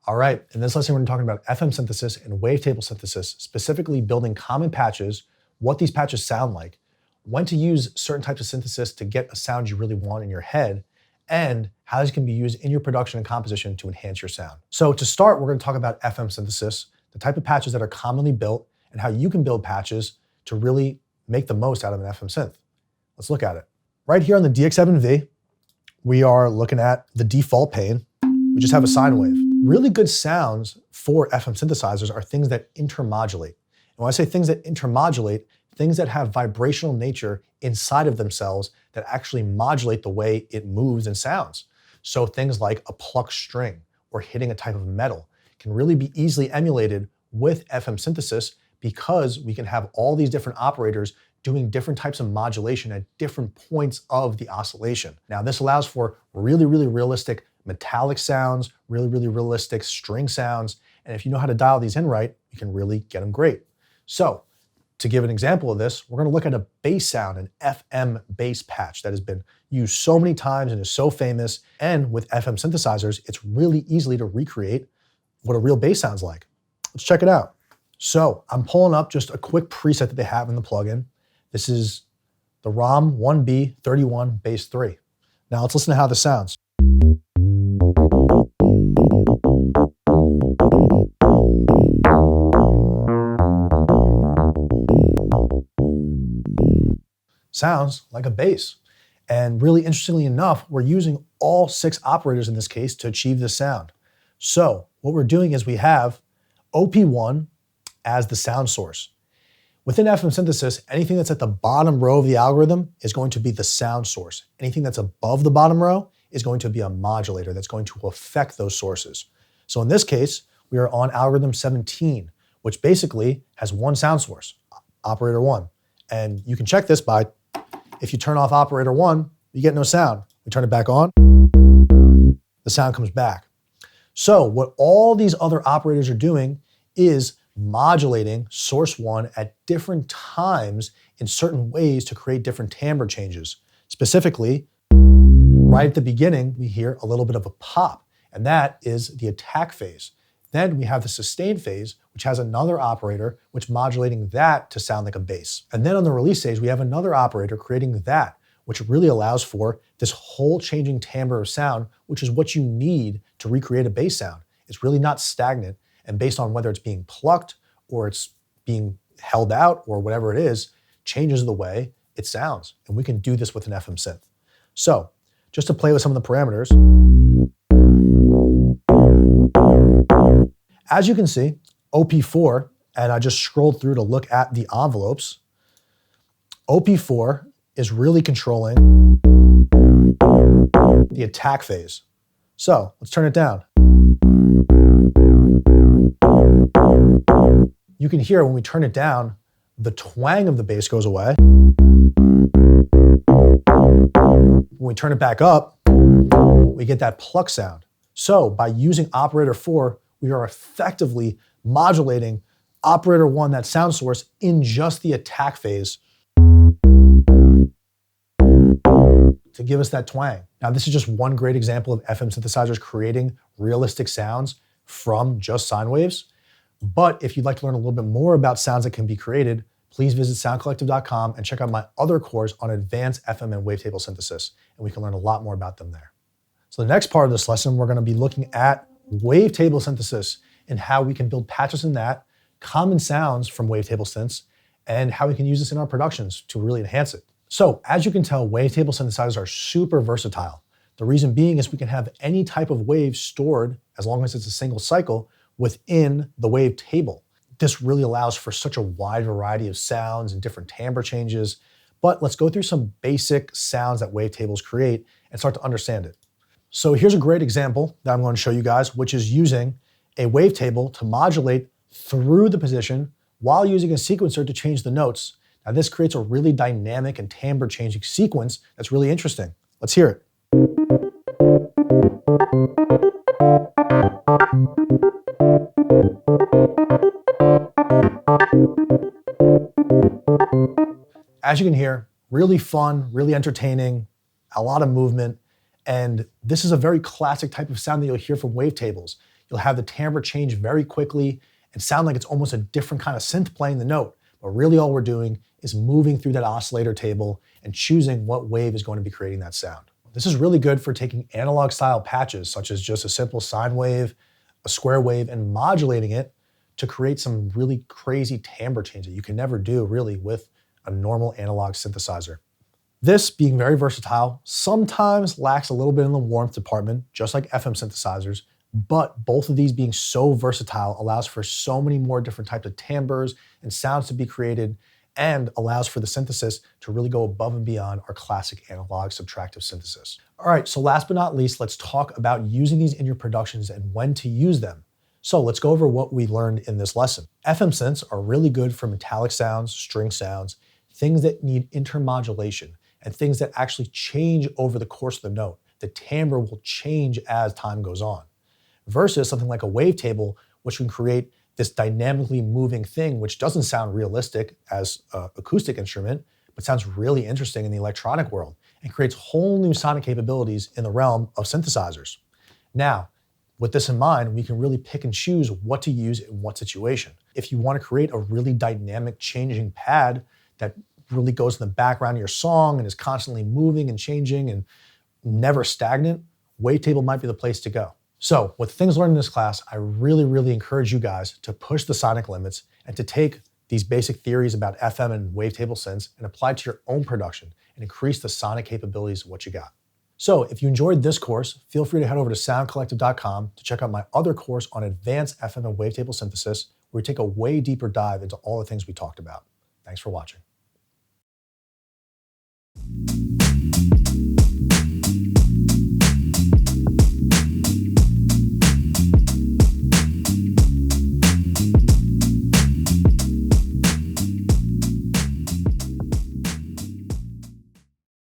All right, in this lesson, we're talking about FM synthesis and wavetable synthesis, specifically building common patches, what these patches sound like, when to use certain types of synthesis to get a sound you really want in your head, and how this can be used in your production and composition to enhance your sound. So to start, we're going to talk about FM synthesis, the type of patches that are commonly built, and how you can build patches to really make the most out of an FM synth. Let's look at it. Right here on the DX7V, we are looking at the default pane. We just have a sine wave. Really good sounds for FM synthesizers are things that intermodulate. And when I say things that intermodulate, things that have vibrational nature inside of themselves that actually modulate the way it moves and sounds. So things like a plucked string or hitting a type of metal can really be easily emulated with FM synthesis because we can have all these different operators doing different types of modulation at different points of the oscillation. Now, this allows for really, really realistic metallic sounds, really, really realistic string sounds. And if you know how to dial these in right, you can really get them great. So to give an example of this, we're gonna look at a bass sound, an FM bass patch that has been used so many times and is so famous. And with FM synthesizers, it's really easily to recreate what a real bass sounds like. Let's check it out. So I'm pulling up just a quick preset that they have in the plugin. This is the ROM 1B31 Bass 3. Now let's listen to how this sounds. Sounds like a bass. And really interestingly enough, we're using all 6 operators in this case to achieve this sound. So what we're doing is we have OP1 as the sound source. Within FM synthesis, anything that's at the bottom row of the algorithm is going to be the sound source. Anything that's above the bottom row is going to be a modulator that's going to affect those sources. So in this case, we are on algorithm 17, which basically has one sound source, operator 1. And you can check this by, if you turn off operator 1, you get no sound. We turn it back on, the sound comes back. So what all these other operators are doing is modulating source 1 at different times in certain ways to create different timbre changes. Specifically, right at the beginning, we hear a little bit of a pop, and that is the attack phase. Then we have the sustain phase, which has another operator, which modulating that to sound like a bass. And then on the release stage, we have another operator creating that, which really allows for this whole changing timbre of sound, which is what you need to recreate a bass sound. It's really not stagnant, and based on whether it's being plucked or it's being held out or whatever it is, changes the way it sounds. And we can do this with an FM synth. So just to play with some of the parameters, as you can see, OP4, and I just scrolled through to look at the envelopes, OP4 is really controlling the attack phase. So let's turn it down. You can hear when we turn it down, the twang of the bass goes away. When we turn it back up, we get that pluck sound. So by using operator 4, we are effectively modulating operator 1, that sound source, in just the attack phase to give us that twang. Now, this is just one great example of FM synthesizers creating realistic sounds from just sine waves. But if you'd like to learn a little bit more about sounds that can be created, please visit soundcollective.com and check out my other course on advanced FM and wavetable synthesis, and we can learn a lot more about them there. So the next part of this lesson, we're going to be looking at wavetable synthesis and how we can build patches in that, common sounds from wavetable synths, and how we can use this in our productions to really enhance it. So as you can tell, wavetable synthesizers are super versatile. The reason being is we can have any type of wave stored, as long as it's a single cycle, within the wavetable. This really allows for such a wide variety of sounds and different timbre changes. But let's go through some basic sounds that wavetables create and start to understand it. So here's a great example that I'm going to show you guys, which is using a wavetable to modulate through the position while using a sequencer to change the notes. Now this creates a really dynamic and timbre changing sequence that's really interesting. Let's hear it. As you can hear, really fun, really entertaining, a lot of movement, and this is a very classic type of sound that you'll hear from wavetables. you'll have the timbre change very quickly and sound like it's almost a different kind of synth playing the note. But really all we're doing is moving through that oscillator table and choosing what wave is going to be creating that sound. This is really good for taking analog style patches, such as just a simple sine wave, a square wave, and modulating it to create some really crazy timbre change that you can never do really with a normal analog synthesizer. This, being very versatile, sometimes lacks a little bit in the warmth department, just like FM synthesizers, but both of these being so versatile allows for so many more different types of timbres and sounds to be created, and allows for the synthesis to really go above and beyond our classic analog subtractive synthesis. All right, so last but not least, let's talk about using these in your productions and when to use them. So let's go over what we learned in this lesson. FM synths are really good for metallic sounds, string sounds, things that need intermodulation, and things that actually change over the course of the note. The timbre will change as time goes on. Versus something like a wavetable, which can create this dynamically moving thing, which doesn't sound realistic as an acoustic instrument, but sounds really interesting in the electronic world and creates whole new sonic capabilities in the realm of synthesizers. Now, with this in mind, we can really pick and choose what to use in what situation. If you want to create a really dynamic changing pad that really goes in the background of your song and is constantly moving and changing and never stagnant, Wavetable might be the place to go. So with things learned in this class, I really encourage you guys to push the sonic limits and to take these basic theories about FM and wavetable synths and apply it to your own production and increase the sonic capabilities of what you got. So if you enjoyed this course, feel free to head over to soundcollective.com to check out my other course on advanced FM and wavetable synthesis, where we take a way deeper dive into all the things we talked about. Thanks for watching.